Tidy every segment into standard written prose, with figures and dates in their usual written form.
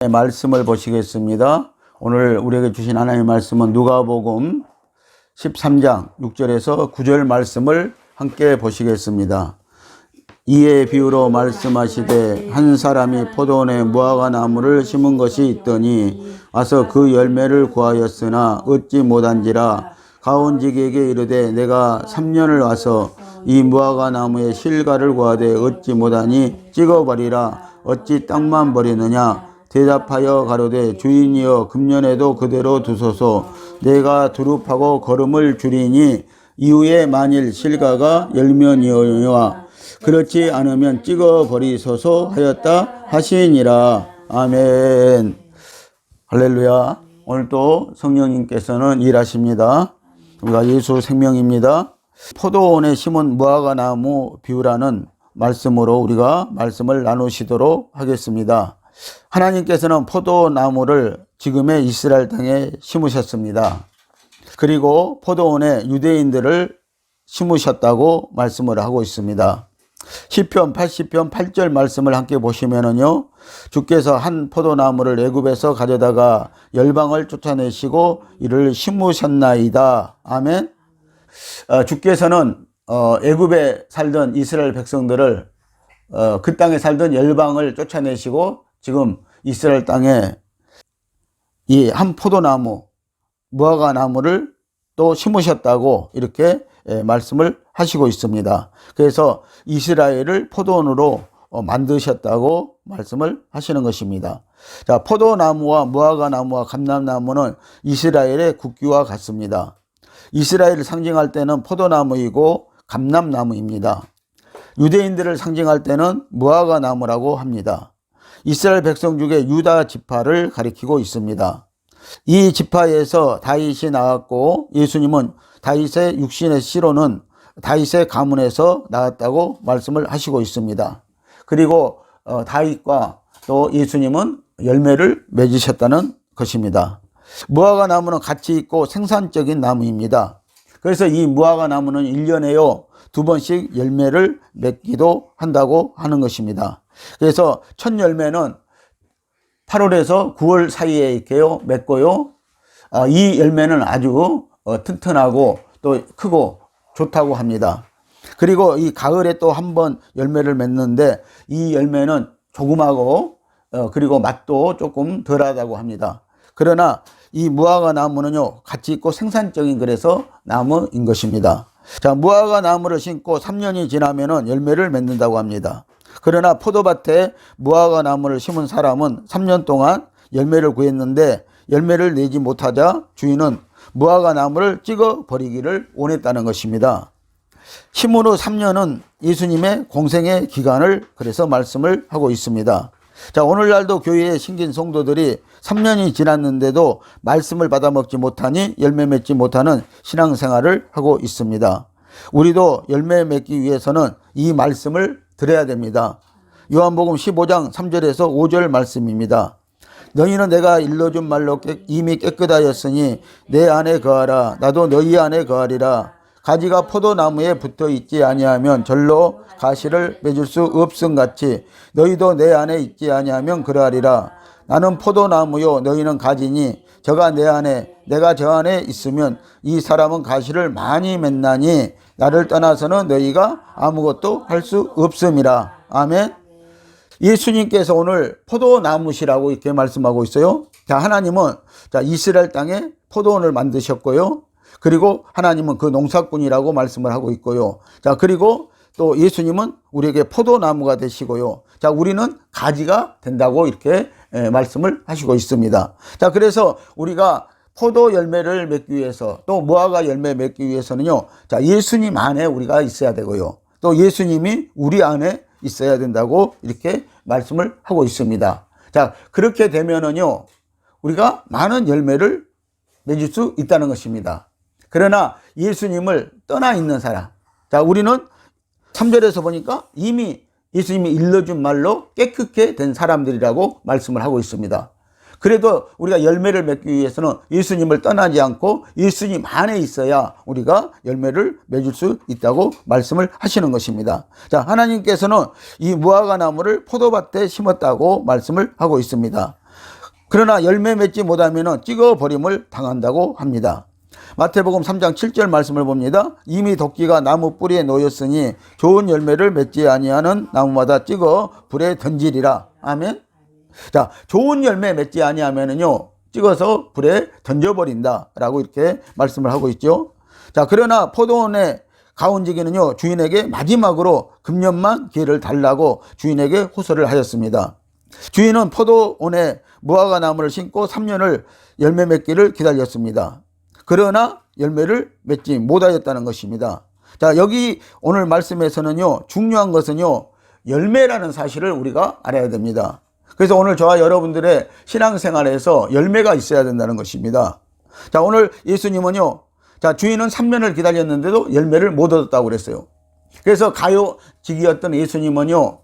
말씀을 보시겠습니다. 오늘 우리에게 주신 하나님의 말씀은 누가복음 13장 6절에서 9절 말씀을 함께 보시겠습니다. 이에 비유로 말씀하시되 한 사람이 포도원에 무화과 나무를 심은 것이 있더니 와서 그 열매를 구하였으나 얻지 못한지라 가온지기에게 이르되 내가 3년을 와서 이 무화과 나무의 실과를 구하되 얻지 못하니 찍어버리라 어찌 땅만 버리느냐. 대답하여 가로되 주인이여 금년에도 그대로 두소서. 내가 두릅하고 거름을 줄이니 이후에 만일 실과가 열면이오니와 그렇지 않으면 찍어버리소서 하였다 하시니라. 아멘. 할렐루야. 오늘 또 성령님께서는 일하십니다. 우리가 예수 생명입니다. 포도원에 심은 무화과 나무 비유라는 말씀으로 우리가 말씀을 나누시도록 하겠습니다. 하나님께서는 포도나무를 지금의 이스라엘 땅에 심으셨습니다. 그리고 포도원에 유대인들을 심으셨다고 말씀을 하고 있습니다. 시편 80편 8절 말씀을 함께 보시면은요, 주께서 한 포도나무를 애굽에서 가져다가 열방을 쫓아내시고 이를 심으셨나이다. 아멘. 주께서는 애굽에 살던 이스라엘 백성들을 그 땅에 살던 열방을 쫓아내시고 지금 이스라엘 땅에 이 한 포도나무, 무화과 나무를 또 심으셨다고 이렇게 말씀을 하시고 있습니다. 그래서 이스라엘을 포도원으로 만드셨다고 말씀을 하시는 것입니다. 자, 포도나무와 무화과 나무와 감람나무는 이스라엘의 국기와 같습니다. 이스라엘을 상징할 때는 포도나무이고 감람나무입니다. 유대인들을 상징할 때는 무화과 나무라고 합니다. 이스라엘 백성 중에 유다 지파를 가리키고 있습니다. 이 지파에서 다윗이 나왔고 예수님은 다윗의 육신의 씨로는 다윗의 가문에서 나왔다고 말씀을 하시고 있습니다. 그리고 다윗과 또 예수님은 열매를 맺으셨다는 것입니다. 무화과 나무는 가치 있고 생산적인 나무입니다. 그래서 이 무화과 나무는 1년에요 2번씩 열매를 맺기도 한다고 하는 것입니다. 그래서 첫 열매는 8월에서 9월 사이에 이렇게요 맺고요. 이 열매는 아주 튼튼하고 또 크고 좋다고 합니다. 그리고 이 가을에 또 한 번 열매를 맺는데 이 열매는 조그마고 그리고 맛도 조금 덜하다고 합니다. 그러나 이 무화과 나무는요 가치 있고 생산적인 그래서 나무인 것입니다. 자, 무화과 나무를 심고 3년이 지나면은 열매를 맺는다고 합니다. 그러나 포도밭에 무화과 나무를 심은 사람은 3년 동안 열매를 구했는데 열매를 내지 못하자 주인은 무화과 나무를 찍어 버리기를 원했다는 것입니다. 심은 후 3년은 예수님의 공생의 기간을 그래서 말씀을 하고 있습니다. 자, 오늘날도 교회에 신긴 성도들이 3년이 지났는데도 말씀을 받아먹지 못하니 열매 맺지 못하는 신앙생활을 하고 있습니다. 우리도 열매 맺기 위해서는 이 말씀을 들어야 됩니다. 요한복음 15장 3절에서 5절 말씀입니다. 너희는 내가 일러준 말로 이미 깨끗하였으니 내 안에 거하라. 나도 너희 안에 거하리라. 가지가 포도나무에 붙어 있지 아니하면 절로 가시를 맺을 수 없음같이 너희도 내 안에 있지 아니하면 그러하리라. 나는 포도나무요 너희는 가지니 저가 내 안에 내가 저 안에 있으면 이 사람은 가시를 많이 맺나니 나를 떠나서는 너희가 아무것도 할 수 없음이라. 아멘. 예수님께서 오늘 포도나무시라고 이렇게 말씀하고 있어요. 자, 하나님은 이스라엘 땅에 포도원을 만드셨고요. 그리고 하나님은 그 농사꾼이라고 말씀을 하고 있고요. 자, 그리고 또 예수님은 우리에게 포도나무가 되시고요. 자, 우리는 가지가 된다고 이렇게 말씀을 하시고 있습니다. 자, 그래서 우리가 포도 열매를 맺기 위해서 또 무화과 열매 맺기 위해서는요. 자, 예수님 안에 우리가 있어야 되고요. 또 예수님이 우리 안에 있어야 된다고 이렇게 말씀을 하고 있습니다. 자, 그렇게 되면은요. 우리가 많은 열매를 맺을 수 있다는 것입니다. 그러나 예수님을 떠나 있는 사람. 자, 우리는 3절에서 보니까 이미 예수님이 일러준 말로 깨끗게 된 사람들이라고 말씀을 하고 있습니다. 그래도 우리가 열매를 맺기 위해서는 예수님을 떠나지 않고 예수님 안에 있어야 우리가 열매를 맺을 수 있다고 말씀을 하시는 것입니다. 자, 하나님께서는 이 무화과 나무를 포도밭에 심었다고 말씀을 하고 있습니다. 그러나 열매 맺지 못하면 찍어버림을 당한다고 합니다. 마태복음 3장 7절 말씀을 봅니다. 이미 도끼가 나무 뿌리에 놓였으니 좋은 열매를 맺지 아니하는 나무마다 찍어 불에 던지리라. 아멘. 자, 좋은 열매 맺지 아니하면은요, 찍어서 불에 던져버린다라고 이렇게 말씀을 하고 있죠. 자, 그러나 포도원의 가온지기는요, 주인에게 마지막으로 금년만 기회를 달라고 주인에게 호소를 하였습니다. 주인은 포도원에 무화과 나무를 심고 3년을 열매 맺기를 기다렸습니다. 그러나 열매를 맺지 못하였다는 것입니다. 자, 여기 오늘 말씀에서는요, 중요한 것은요, 열매라는 사실을 우리가 알아야 됩니다. 그래서 오늘 저와 여러분들의 신앙생활에서 열매가 있어야 된다는 것입니다. 자, 오늘 예수님은요, 자, 주인은 3년을 기다렸는데도 열매를 못 얻었다고 그랬어요. 그래서 가요직이었던 예수님은요,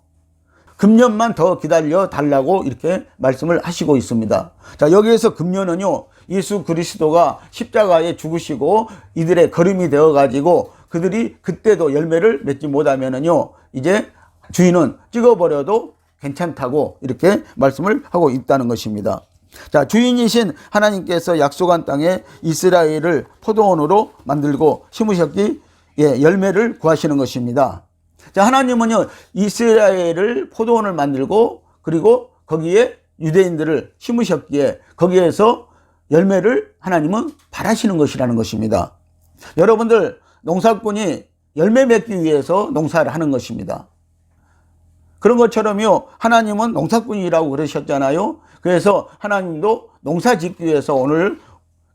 금년만 더 기다려 달라고 이렇게 말씀을 하시고 있습니다. 자, 여기에서 금년은요, 예수 그리스도가 십자가에 죽으시고 이들의 걸음이 되어 가지고 그들이 그때도 열매를 맺지 못하면은요, 이제 주인은 찍어버려도 괜찮다고 이렇게 말씀을 하고 있다는 것입니다. 자, 주인이신 하나님께서 약속한 땅에 이스라엘을 포도원으로 만들고 심으셨기, 열매를 구하시는 것입니다. 자, 하나님은요, 이스라엘을 포도원을 만들고 그리고 거기에 유대인들을 심으셨기에 거기에서 열매를 하나님은 바라시는 것이라는 것입니다. 여러분들, 농사꾼이 열매 맺기 위해서 농사를 하는 것입니다. 그런 것처럼요, 하나님은 농사꾼이라고 그러셨잖아요. 그래서 하나님도 농사 짓기 위해서 오늘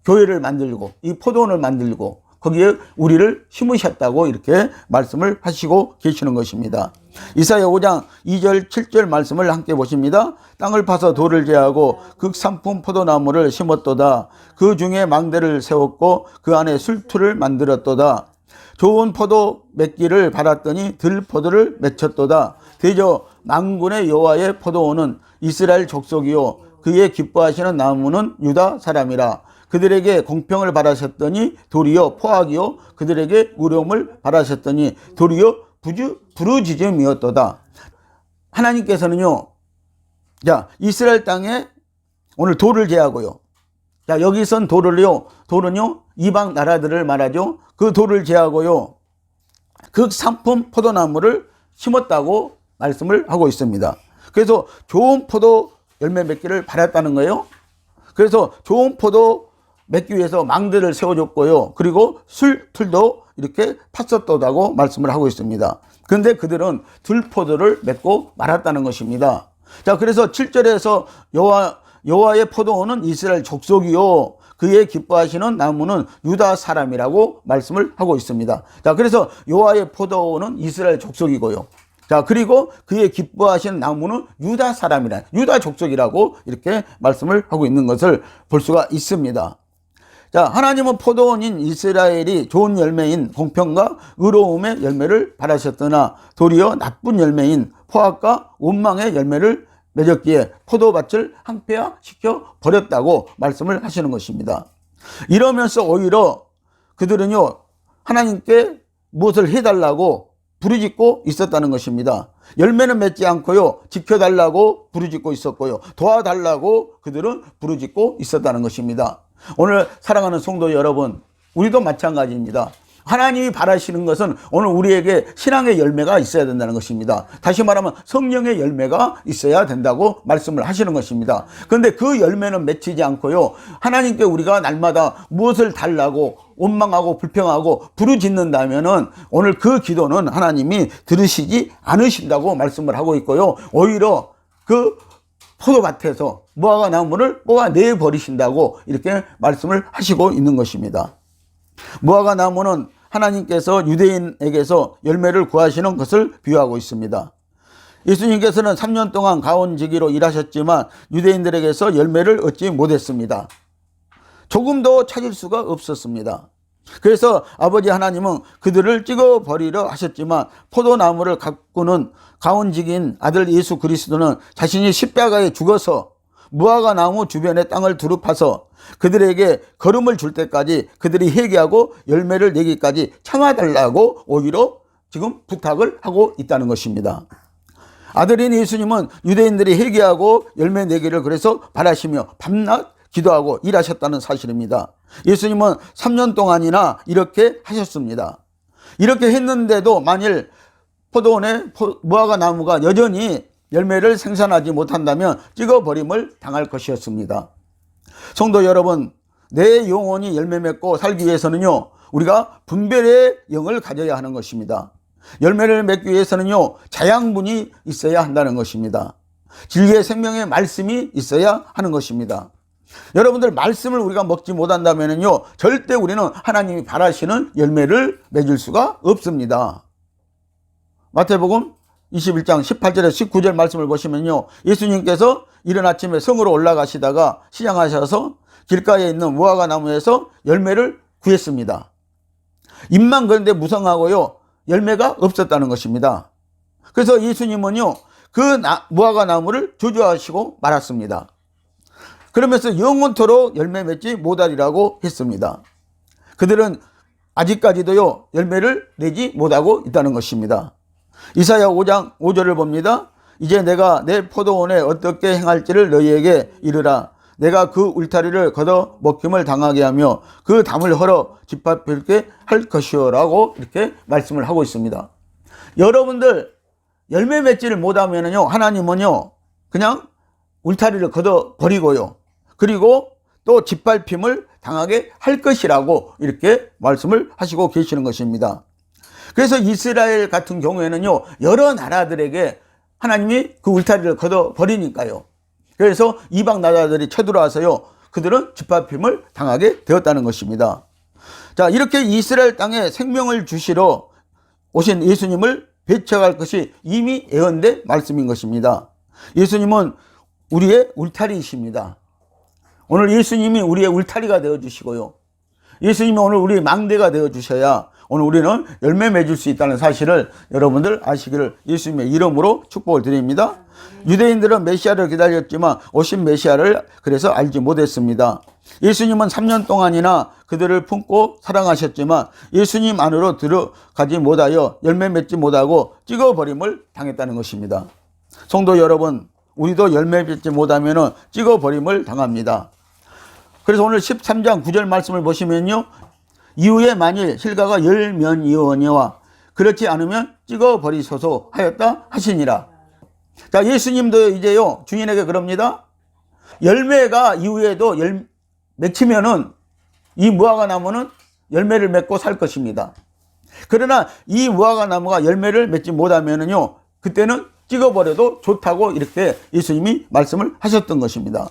교회를 만들고 이 포도원을 만들고 거기에 우리를 심으셨다고 이렇게 말씀을 하시고 계시는 것입니다. 이사야 5장 2절 7절 말씀을 함께 보십니다. 땅을 파서 돌을 제하고 극산품 포도나무를 심었도다. 그 중에 망대를 세웠고 그 안에 술투를 만들었도다. 좋은 포도 맺기를 바랐더니 들포도를 맺혔도다. 대저 만군의 여호와의 포도원은 이스라엘 족속이요 그의 기뻐하시는 나무는 유다 사람이라. 그들에게 공평을 바라셨더니 도리어 포악이요 그들에게 의로움을 바라셨더니 도리어 부르짖음이었도다. 하나님께서는요, 자, 이스라엘 땅에 오늘 돌을 제하고요. 자, 여기선 돌은요 이방 나라들을 말하죠. 그 돌을 제하고요 극산품 포도나무를 심었다고 말씀을 하고 있습니다. 그래서 좋은 포도 열매 맺기를 바랐다는 거예요. 그래서 좋은 포도 맺기 위해서 망대를 세워줬고요. 그리고 술틀도 이렇게 팠었다고 말씀을 하고 있습니다. 그런데 그들은 들포도를 맺고 말았다는 것입니다. 자, 그래서 7절에서 여호와의 포도원은 이스라엘 족속이요 그의 기뻐하시는 나무는 유다 사람이라고 말씀을 하고 있습니다. 자, 그래서 여호와의 포도원은 이스라엘 족속이고요. 자, 그리고 그의 기뻐하시는 나무는 유다 사람이라, 유다 족속이라고 이렇게 말씀을 하고 있는 것을 볼 수가 있습니다. 자, 하나님은 포도원인 이스라엘이 좋은 열매인 공평과 의로움의 열매를 바라셨으나 도리어 나쁜 열매인 포악과 원망의 열매를 맺었기에 포도밭을 항폐화시켜 버렸다고 말씀을 하시는 것입니다. 이러면서 오히려 그들은요, 하나님께 무엇을 해달라고 부르짖고 있었다는 것입니다. 열매는 맺지 않고요, 지켜달라고 부르짖고 있었고요, 도와달라고 그들은 부르짖고 있었다는 것입니다. 오늘 사랑하는 성도 여러분, 우리도 마찬가지입니다. 하나님이 바라시는 것은 오늘 우리에게 신앙의 열매가 있어야 된다는 것입니다. 다시 말하면 성령의 열매가 있어야 된다고 말씀을 하시는 것입니다. 그런데 그 열매는 맺히지 않고요, 하나님께 우리가 날마다 무엇을 달라고 원망하고 불평하고 부르짖는다면은 오늘 그 기도는 하나님이 들으시지 않으신다고 말씀을 하고 있고요, 오히려 그 포도밭에서 무화과 나무를 뽑아내 버리신다고 이렇게 말씀을 하시고 있는 것입니다. 무화과 나무는 하나님께서 유대인에게서 열매를 구하시는 것을 비유하고 있습니다. 예수님께서는 3년 동안 가온지기로 일하셨지만 유대인들에게서 열매를 얻지 못했습니다. 조금도 찾을 수가 없었습니다. 그래서 아버지 하나님은 그들을 찍어버리려 하셨지만 포도나무를 가꾸는 가온지기인 아들 예수 그리스도는 자신이 십자가에 죽어서 무화과 나무 주변의 땅을 두루 파서 그들에게 거름을 줄 때까지 그들이 회개하고 열매를 내기까지 참아달라고 오히려 지금 부탁을 하고 있다는 것입니다. 아들인 예수님은 유대인들이 회개하고 열매 내기를 그래서 바라시며 밤낮 기도하고 일하셨다는 사실입니다. 예수님은 3년 동안이나 이렇게 하셨습니다. 이렇게 했는데도 만일 포도원의 무화과 나무가 여전히 열매를 생산하지 못한다면 찍어버림을 당할 것이었습니다. 성도 여러분, 내 영혼이 열매 맺고 살기 위해서는요, 우리가 분별의 영을 가져야 하는 것입니다. 열매를 맺기 위해서는요, 자양분이 있어야 한다는 것입니다. 진리의 생명의 말씀이 있어야 하는 것입니다. 여러분들, 말씀을 우리가 먹지 못한다면요, 절대 우리는 하나님이 바라시는 열매를 맺을 수가 없습니다. 마태복음 21장 18절에서 19절 말씀을 보시면요, 예수님께서 이른 아침에 성으로 올라가시다가 시장하셔서 길가에 있는 무화과 나무에서 열매를 구했습니다. 잎만 그런데 무성하고요, 열매가 없었다는 것입니다. 그래서 예수님은요, 그 무화과 나무를 저주하시고 말았습니다. 그러면서 영원토록 열매 맺지 못하리라고 했습니다. 그들은 아직까지도요, 열매를 내지 못하고 있다는 것입니다. 이사야 5장 5절을 봅니다. 이제 내가 내 포도원에 어떻게 행할지를 너희에게 이르라. 내가 그 울타리를 걷어 먹힘을 당하게 하며 그 담을 헐어 짓밟게 할 것이요라고 이렇게 말씀을 하고 있습니다. 여러분들, 열매 맺지를 못하면요, 하나님은요, 그냥 울타리를 걷어 버리고요, 그리고 또 짓밟힘을 당하게 할 것이라고 이렇게 말씀을 하시고 계시는 것입니다. 그래서 이스라엘 같은 경우에는요, 여러 나라들에게 하나님이 그 울타리를 걷어 버리니까요, 그래서 이방 나라들이 쳐들어와서요, 그들은 짓밟힘을 당하게 되었다는 것입니다. 자, 이렇게 이스라엘 땅에 생명을 주시러 오신 예수님을 배척할 것이 이미 예언된 말씀인 것입니다. 예수님은 우리의 울타리이십니다. 오늘 예수님이 우리의 울타리가 되어주시고요, 예수님이 오늘 우리의 망대가 되어주셔야 오늘 우리는 열매 맺을 수 있다는 사실을 여러분들 아시기를 예수님의 이름으로 축복을 드립니다. 유대인들은 메시아를 기다렸지만 오신 메시아를 그래서 알지 못했습니다. 예수님은 3년 동안이나 그들을 품고 사랑하셨지만 예수님 안으로 들어가지 못하여 열매 맺지 못하고 찍어버림을 당했다는 것입니다. 성도 여러분, 우리도 열매 맺지 못하면 찍어버림을 당합니다. 그래서 오늘 13장 9절 말씀을 보시면요, 이후에 만일 실가가 열면이오니와 그렇지 않으면 찍어버리소서 하였다 하시니라. 자, 예수님도 이제요, 주인에게 그럽니다. 열매가 이후에도 맺히면은 이 무화과 나무는 열매를 맺고 살 것입니다. 그러나 이 무화과 나무가 열매를 맺지 못하면은요, 그때는 찍어버려도 좋다고 이렇게 예수님이 말씀을 하셨던 것입니다.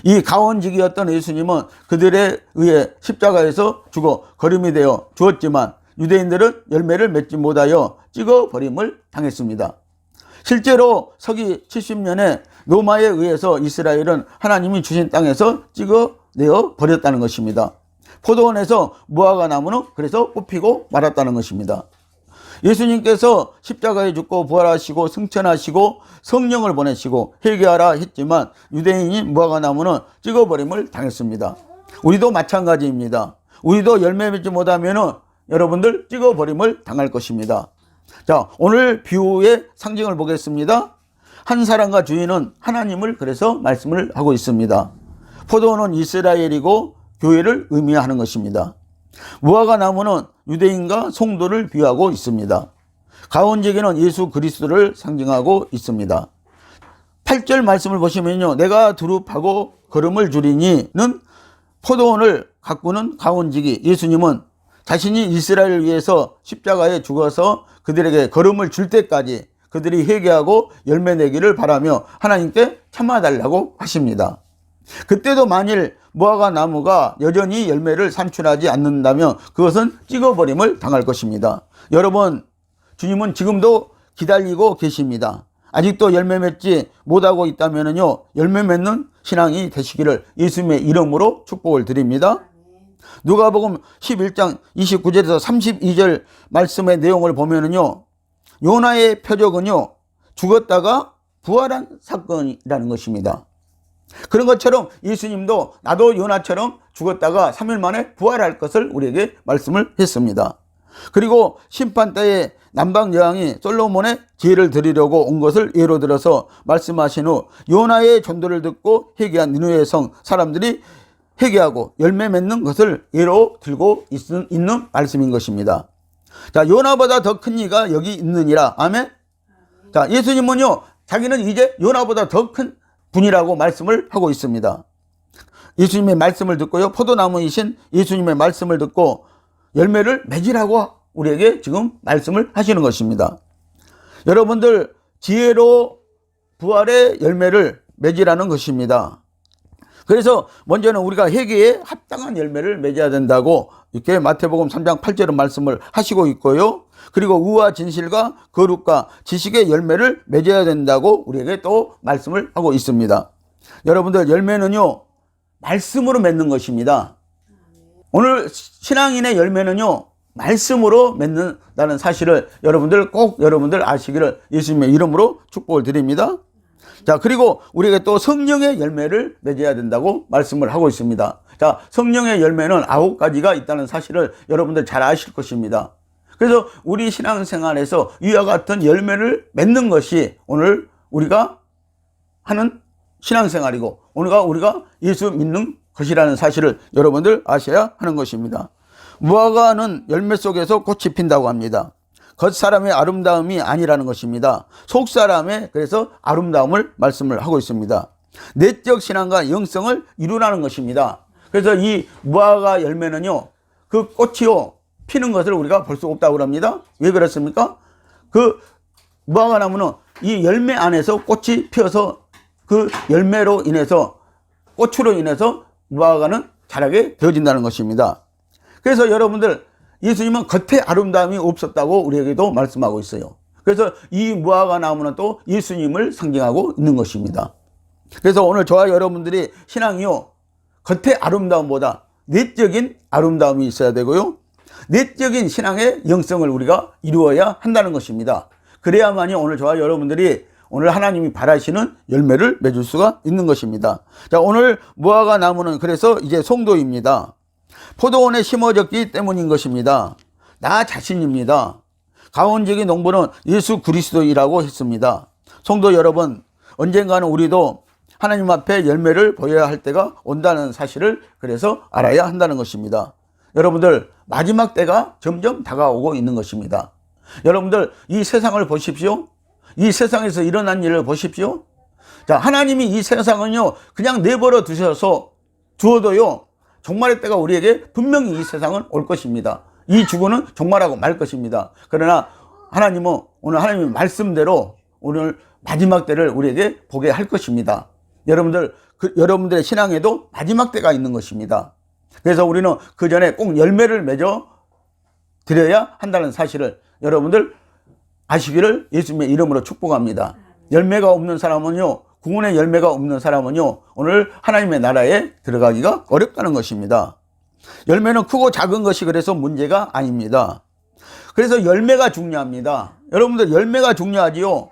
이 가원직이었던 예수님은 그들에 의해 십자가에서 죽어 거름이 되어 주었지만 유대인들은 열매를 맺지 못하여 찍어버림을 당했습니다. 실제로 서기 70년에 로마에 의해서 이스라엘은 하나님이 주신 땅에서 찍어내어 버렸다는 것입니다. 포도원에서 무화과 나무는 그래서 뽑히고 말았다는 것입니다. 예수님께서 십자가에 죽고 부활하시고 승천하시고 성령을 보내시고 회개하라 했지만 유대인인 무화과 나무는 찍어버림을 당했습니다. 우리도 마찬가지입니다. 우리도 열매 맺지 못하면 여러분들 찍어버림을 당할 것입니다. 자, 오늘 비유의 상징을 보겠습니다. 한 사람과 주인은 하나님을 그래서 말씀을 하고 있습니다. 포도원은 이스라엘이고 교회를 의미하는 것입니다. 무화과 나무는 유대인과 성도를 비유하고 있습니다. 가원제기는 예수 그리스도를 상징하고 있습니다. 8절 말씀을 보시면요, 내가 두릅하고 거름을 주리니는 포도원을 가꾸는 가원지기 예수님은 자신이 이스라엘을 위해서 십자가에 죽어서 그들에게 거름을 줄 때까지 그들이 회개하고 열매 내기를 바라며 하나님께 참아달라고 하십니다. 그때도 만일 무화과 나무가 여전히 열매를 산출하지 않는다면 그것은 찍어버림을 당할 것입니다. 여러분, 주님은 지금도 기다리고 계십니다. 아직도 열매 맺지 못하고 있다면요, 열매 맺는 신앙이 되시기를 예수님의 이름으로 축복을 드립니다. 누가복음 11장 29절에서 32절 말씀의 내용을 보면요, 요나의 표적은요, 죽었다가 부활한 사건이라는 것입니다. 그런 것처럼 예수님도 나도 요나처럼 죽었다가 3일 만에 부활할 것을 우리에게 말씀을 했습니다. 그리고 심판 때에 남방 여왕이 솔로몬의 지혜를 드리려고 온 것을 예로 들어서 말씀하신 후 요나의 전도를 듣고 회개한 니느웨 성 사람들이 회개하고 열매 맺는 것을 예로 들고 있는 말씀인 것입니다. 자, 요나보다 더 큰 이가 여기 있느니라. 아멘. 자, 예수님은요, 자기는 이제 요나보다 더 큰 분이라고 말씀을 하고 있습니다. 예수님의 말씀을 듣고요, 포도나무이신 예수님의 말씀을 듣고 열매를 맺으라고 우리에게 지금 말씀을 하시는 것입니다. 여러분들, 지혜로 부활의 열매를 맺으라는 것입니다. 그래서 먼저는 우리가 회개에 합당한 열매를 맺어야 된다고 이렇게 마태복음 3장 8절은 말씀을 하시고 있고요. 그리고 의와 진실과 거룩과 지식의 열매를 맺어야 된다고 우리에게 또 말씀을 하고 있습니다. 여러분들, 열매는요, 말씀으로 맺는 것입니다. 오늘 신앙인의 열매는요, 말씀으로 맺는다는 사실을 여러분들 아시기를 예수님의 이름으로 축복을 드립니다. 자, 그리고 우리가 또 성령의 열매를 맺어야 된다고 말씀을 하고 있습니다. 자, 성령의 열매는 9가지가 있다는 사실을 여러분들 잘 아실 것입니다. 그래서 우리 신앙생활에서 이와 같은 열매를 맺는 것이 오늘 우리가 하는 신앙생활이고, 오늘 우리가 예수 믿는 것이라는 사실을 여러분들 아셔야 하는 것입니다. 무화과는 열매 속에서 꽃이 핀다고 합니다. 겉사람의 아름다움이 아니라는 것입니다. 속사람의 그래서 아름다움을 말씀을 하고 있습니다. 내적 신앙과 영성을 이루라는 것입니다. 그래서 이 무화과 열매는요, 그 꽃이요 피는 것을 우리가 볼 수 없다고 합니다. 왜 그렇습니까? 그 무화과 나무는 이 열매 안에서 꽃이 피어서 그 열매로 인해서, 꽃으로 인해서 무화과는 자라게 되어진다는 것입니다. 그래서 여러분들, 예수님은 겉에 아름다움이 없었다고 우리에게도 말씀하고 있어요. 그래서 이 무화과 나무는 또 예수님을 상징하고 있는 것입니다. 그래서 오늘 저와 여러분들이 신앙이요, 겉의 아름다움보다 내적인 아름다움이 있어야 되고요, 내적인 신앙의 영성을 우리가 이루어야 한다는 것입니다. 그래야만이 오늘 저와 여러분들이 오늘 하나님이 바라시는 열매를 맺을 수가 있는 것입니다. 자, 오늘 무화과 나무는 그래서 이제 성도입니다. 포도원에 심어졌기 때문인 것입니다. 나 자신입니다. 가온직의 농부는 예수 그리스도이라고 했습니다. 성도 여러분, 언젠가는 우리도 하나님 앞에 열매를 보여야 할 때가 온다는 사실을 그래서 알아야 한다는 것입니다. 여러분들, 마지막 때가 점점 다가오고 있는 것입니다. 여러분들, 이 세상을 보십시오. 이 세상에서 일어난 일을 보십시오. 자, 하나님이 이 세상은요, 그냥 내버려 두어도요, 종말의 때가 우리에게 분명히 이 세상은 올 것입니다. 이 주거는 종말하고 말 것입니다. 그러나 하나님은 오늘 하나님의 말씀대로 오늘 마지막 때를 우리에게 보게 할 것입니다. 여러분들의 신앙에도 마지막 때가 있는 것입니다. 그래서 우리는 그 전에 꼭 열매를 맺어 드려야 한다는 사실을 여러분들 아시기를 예수님의 이름으로 축복합니다. 열매가 없는 사람은요, 구원의 열매가 없는 사람은요, 오늘 하나님의 나라에 들어가기가 어렵다는 것입니다. 열매는 크고 작은 것이 그래서 문제가 아닙니다. 그래서 열매가 중요합니다. 여러분들, 열매가 중요하지요.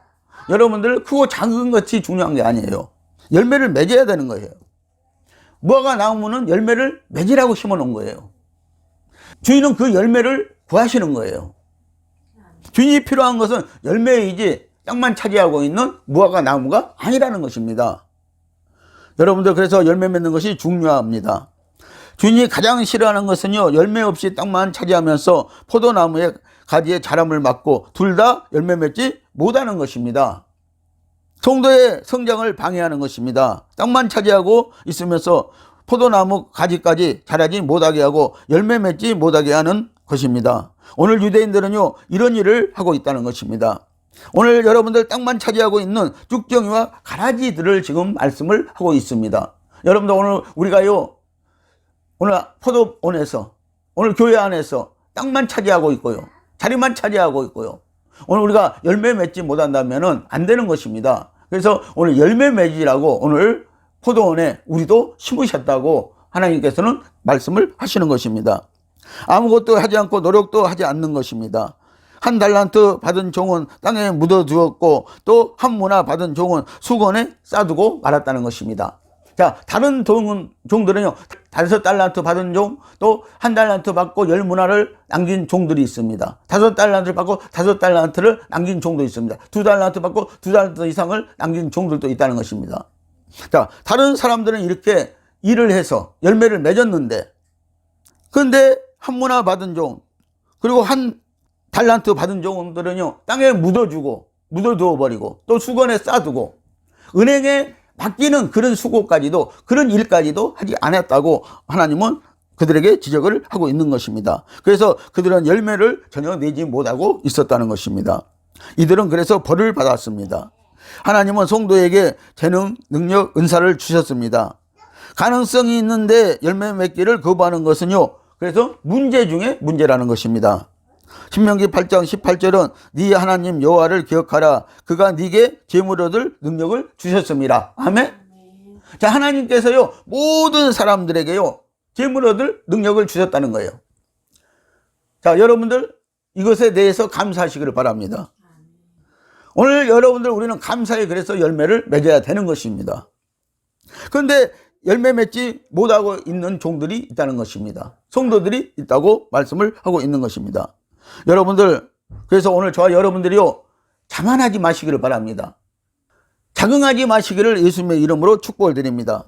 여러분들, 크고 작은 것이 중요한 게 아니에요. 열매를 맺어야 되는 거예요. 무화과 나무는 열매를 맺으라고 심어 놓은 거예요. 주인은 그 열매를 구하시는 거예요. 주인이 필요한 것은 열매이지 땅만 차지하고 있는 무화과 나무가 아니라는 것입니다. 여러분들, 그래서 열매 맺는 것이 중요합니다. 주인이 가장 싫어하는 것은요, 열매 없이 땅만 차지하면서 포도나무의 가지에 자람을 막고 둘 다 열매 맺지 못하는 것입니다. 성도의 성장을 방해하는 것입니다. 땅만 차지하고 있으면서 포도나무 가지까지 자라지 못하게 하고 열매 맺지 못하게 하는 것입니다. 오늘 유대인들은요, 이런 일을 하고 있다는 것입니다. 오늘 여러분들 땅만 차지하고 있는 쭉정이와 가라지들을 지금 말씀을 하고 있습니다. 여러분들, 오늘 우리가요, 오늘 포도원에서, 오늘 교회 안에서 땅만 차지하고 있고요, 자리만 차지하고 있고요, 오늘 우리가 열매 맺지 못한다면 안 되는 것입니다. 그래서 오늘 열매 맺으라고 오늘 포도원에 우리도 심으셨다고 하나님께서는 말씀을 하시는 것입니다. 아무것도 하지 않고 노력도 하지 않는 것입니다. 한 달란트 받은 종은 땅에 묻어두었고 또 한 문화 받은 종은 수건에 싸두고 말았다는 것입니다. 자, 다른 종들은요, 5달란트 받은 종, 또 1달란트 받고 10문화를 남긴 종들이 있습니다. 5달란트를 받고 5달란트를 남긴 종도 있습니다. 2달란트 받고 2달란트 이상을 남긴 종들도 있다는 것입니다. 자, 다른 사람들은 이렇게 일을 해서 열매를 맺었는데, 근데 1문화 받은 종, 그리고 1달란트 받은 종들은요, 땅에 묻어두어 버리고, 또 수건에 싸두고, 은행에 맡기는 그런 수고까지도, 그런 일까지도 하지 않았다고 하나님은 그들에게 지적을 하고 있는 것입니다. 그래서 그들은 열매를 전혀 내지 못하고 있었다는 것입니다. 이들은 그래서 벌을 받았습니다. 하나님은 성도에게 재능, 능력, 은사를 주셨습니다. 가능성이 있는데 열매 맺기를 거부하는 것은요, 그래서 문제 중에 문제라는 것입니다. 신명기 8장 18절은 네 하나님 여호와를 기억하라. 그가 네게 재물 얻을 능력을 주셨습니다. 아멘. 자, 하나님께서요, 모든 사람들에게요, 재물 얻을 능력을 주셨다는 거예요. 자, 여러분들 이것에 대해서 감사하시기를 바랍니다. 오늘 여러분들 우리는 감사에 그래서 열매를 맺어야 되는 것입니다. 그런데 열매 맺지 못하고 있는 종들이 있다는 것입니다. 성도들이 있다고 말씀을 하고 있는 것입니다. 여러분들, 그래서 오늘 저와 여러분들이요, 자만하지 마시기를 바랍니다. 자긍하지 마시기를 예수님의 이름으로 축복을 드립니다.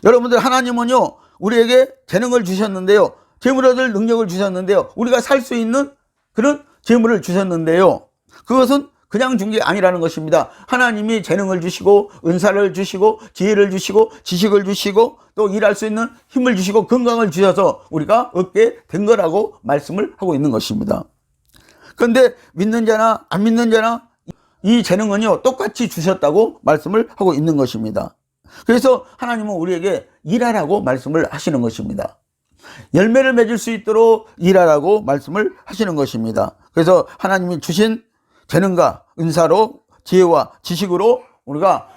여러분들, 하나님은요, 우리에게 재능을 주셨는데요, 재물 얻을 능력을 주셨는데요, 우리가 살 수 있는 그런 재물을 주셨는데요, 그것은 그냥 준 게 아니라는 것입니다. 하나님이 재능을 주시고, 은사를 주시고, 지혜를 주시고, 지식을 주시고, 또 일할 수 있는 힘을 주시고, 건강을 주셔서 우리가 얻게 된 거라고 말씀을 하고 있는 것입니다. 그런데 믿는 자나 안 믿는 자나 이 재능은요, 똑같이 주셨다고 말씀을 하고 있는 것입니다. 그래서 하나님은 우리에게 일하라고 말씀을 하시는 것입니다. 열매를 맺을 수 있도록 일하라고 말씀을 하시는 것입니다. 그래서 하나님이 주신 재능과 은사로, 지혜와 지식으로 우리가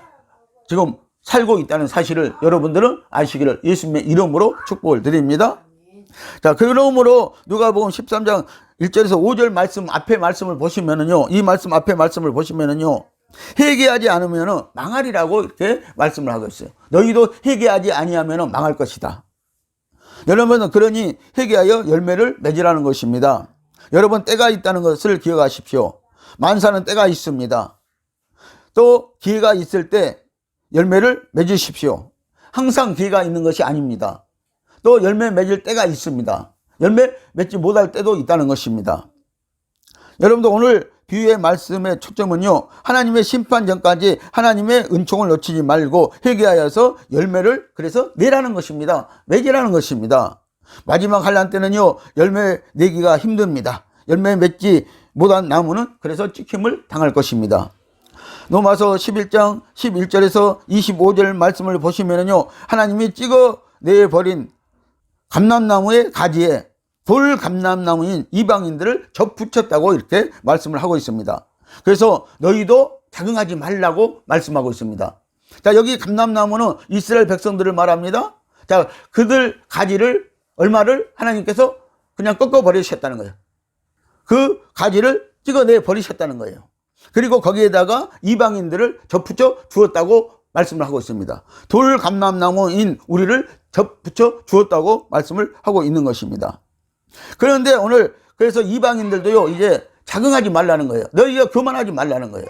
지금 살고 있다는 사실을 여러분들은 아시기를 예수님의 이름으로 축복을 드립니다. 자, 그러므로 누가복음 13장 1절에서 5절 말씀 앞에 말씀을 보시면은요, 이 말씀 앞에 말씀을 보시면은요, 회개하지 않으면은 망하리라고 이렇게 말씀을 하고 있어요. 너희도 회개하지 아니하면은 망할 것이다. 여러분은 그러니 회개하여 열매를 맺으라는 것입니다. 여러분, 때가 있다는 것을 기억하십시오. 만사는 때가 있습니다. 또 기회가 있을 때 열매를 맺으십시오. 항상 기회가 있는 것이 아닙니다. 또 열매 맺을 때가 있습니다. 열매 맺지 못할 때도 있다는 것입니다. 여러분들, 오늘 비유의 말씀의 초점은요, 하나님의 심판 전까지 하나님의 은총을 놓치지 말고 회개하여서 열매를 그래서 내라는 것입니다. 맺으라는 것입니다. 마지막 환난 때는요, 열매 내기가 힘듭니다. 열매 맺지 못한 나무는 그래서 찍힘을 당할 것입니다. 로마서 11장 11절에서 25절 말씀을 보시면요, 하나님이 찍어 내버린 감람나무의 가지에 돌감람나무인 이방인들을 접붙였다고 이렇게 말씀을 하고 있습니다. 그래서 너희도 자긍하지 말라고 말씀하고 있습니다. 자, 여기 감람나무는 이스라엘 백성들을 말합니다. 자, 그들 가지를 얼마를 하나님께서 그냥 꺾어 버리셨다는 거예요. 그 가지를 찍어내 버리셨다는 거예요. 그리고 거기에다가 이방인들을 접붙여 주었다고 말씀을 하고 있습니다. 돌감람나무인 우리를 접붙여 주었다고 말씀을 하고 있는 것입니다. 그런데 오늘 그래서 이방인들도요, 이제 자긍하지 말라는 거예요. 너희가 교만하지 말라는 거예요.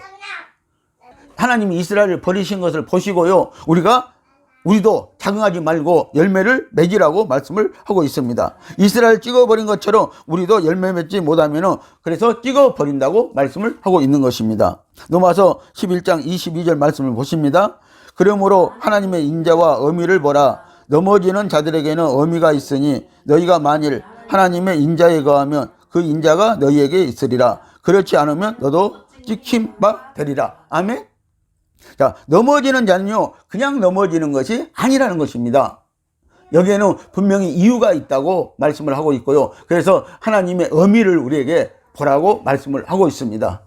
하나님이 이스라엘을 버리신 것을 보시고요, 우리도 자긍하지 말고 열매를 맺으라고 말씀을 하고 있습니다. 이스라엘 찍어버린 것처럼 우리도 열매 맺지 못하면 그래서 찍어버린다고 말씀을 하고 있는 것입니다. 로마서 11장 22절 말씀을 보십니다. 그러므로 하나님의 인자와 어미를 보라. 넘어지는 자들에게는 어미가 있으니 너희가 만일 하나님의 인자에 거하면 그 인자가 너희에게 있으리라. 그렇지 않으면 너도 찍힌 바 되리라. 아멘. 자, 넘어지는 자는요, 그냥 넘어지는 것이 아니라는 것입니다. 여기에는 분명히 이유가 있다고 말씀을 하고 있고요. 그래서 하나님의 어미를 우리에게 보라고 말씀을 하고 있습니다.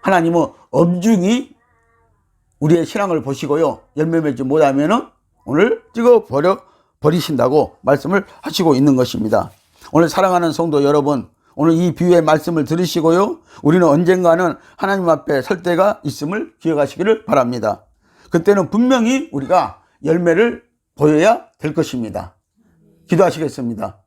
하나님은 엄중히 우리의 신앙을 보시고요, 열매 맺지 못하면은 오늘 찍어 버리신다고 말씀을 하시고 있는 것입니다. 오늘 사랑하는 성도 여러분, 오늘 이 비유의 말씀을 들으시고요, 우리는 언젠가는 하나님 앞에 설 때가 있음을 기억하시기를 바랍니다. 그때는 분명히 우리가 열매를 보여야 될 것입니다. 기도하시겠습니다.